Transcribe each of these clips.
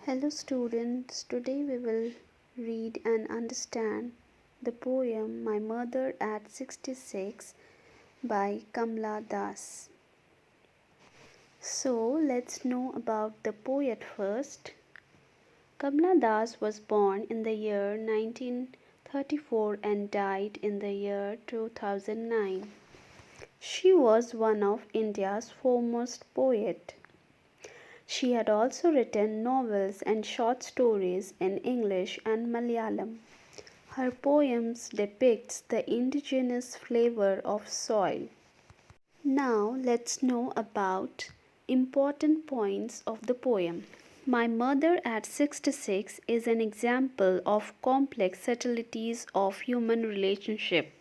Hello students, today we will read and understand the poem My Mother at 66 by Kamla Das. So let's know about the poet first. Kamla Das was born in the year 1934 and died in the year 2009. She was one of India's foremost poets. She had also written novels and short stories in English and Malayalam. Her poems depicts the indigenous flavor of soil. Now let's know about important points of the poem. My Mother at 66 is an example of complex subtleties of human relationship.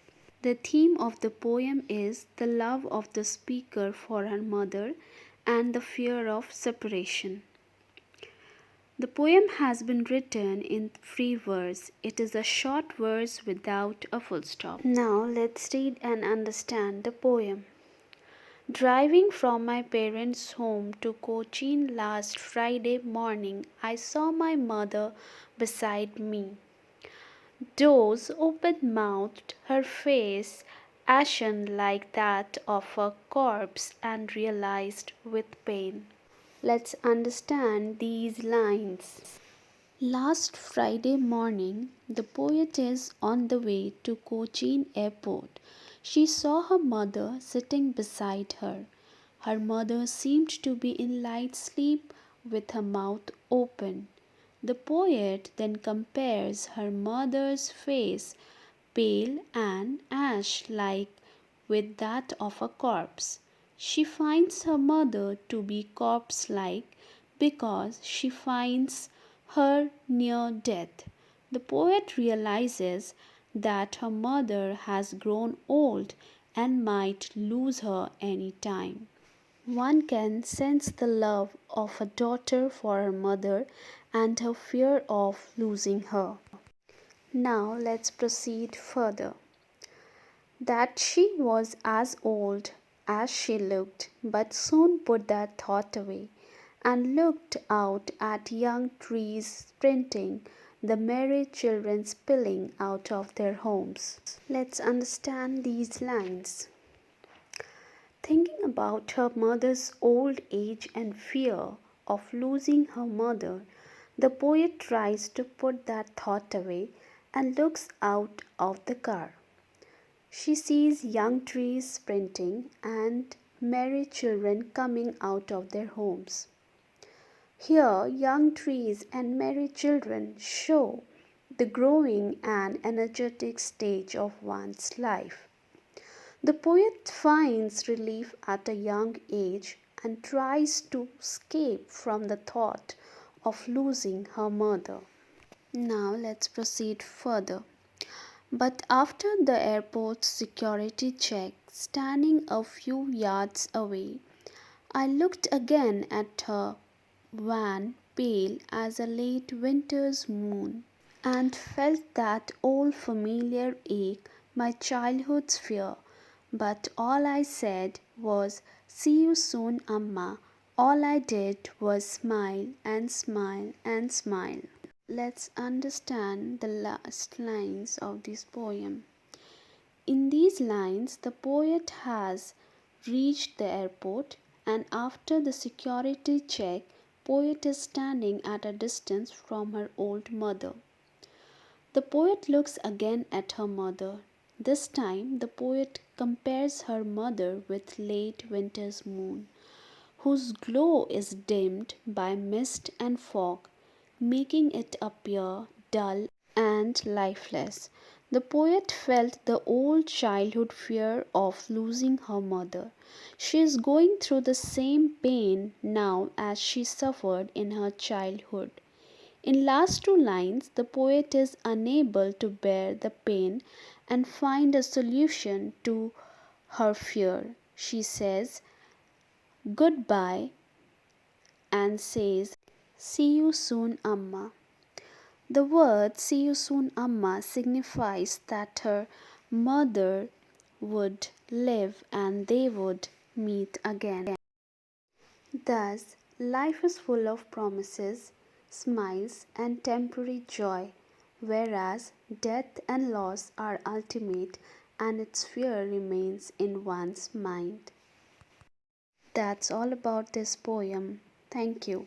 The theme of the poem is the love of the speaker for her mother and the fear of separation. The poem has been written in free verse. It is a short verse without a full stop. Now let's read and understand the poem. Driving from my parents' home to Cochin last Friday morning, I saw my mother beside me. Doors open-mouthed, her face ashen like that of a corpse, and realized with pain. Let's understand these lines. Last Friday morning, the poet is on the way to Cochin airport. She saw her mother sitting beside her. Her mother seemed to be in light sleep with her mouth open. The poet then compares her mother's face, pale and ash-like, with that of a corpse. She finds her mother to be corpse-like because she finds her near death. The poet realizes that her mother has grown old and might lose her any time. One can sense the love of a daughter for her mother and her fear of losing her. Now let's proceed further. That she was as old as she looked, but soon put that thought away and looked out at young trees sprinting, the merry children spilling out of their homes. Let's understand these lines. Thinking about her mother's old age and fear of losing her mother, the poet tries to put that thought away and looks out of the car. She sees young trees sprinting and merry children coming out of their homes. Here, young trees and merry children show the growing and energetic stage of one's life. The poet finds relief at a young age and tries to escape from the thought of losing her mother. Now let's proceed further. But after the airport's security check, standing a few yards away, I looked again at her wan, pale as a late winter's moon, and felt that old familiar ache, my childhood's fear. But all I said was, "See you soon, Amma." All I did was smile and smile and smile. Let's understand the last lines of this poem. In these lines, the poet has reached the airport, and after the security check, poet is standing at a distance from her old mother. The poet looks again at her mother. This time, the poet compares her mother with late winter's moon, whose glow is dimmed by mist and fog, making it appear dull and lifeless. The poet felt the old childhood fear of losing her mother. She is going through the same pain now as she suffered in her childhood. In last two lines, the poet is unable to bear the pain and find a solution to her fear. She says goodbye and says, "See you soon, Amma." The word "see you soon, Amma" signifies that her mother would live and they would meet again. Thus, life is full of promises, smiles, and temporary joy, whereas death and loss are ultimate and its fear remains in one's mind. That's all about this poem. Thank you.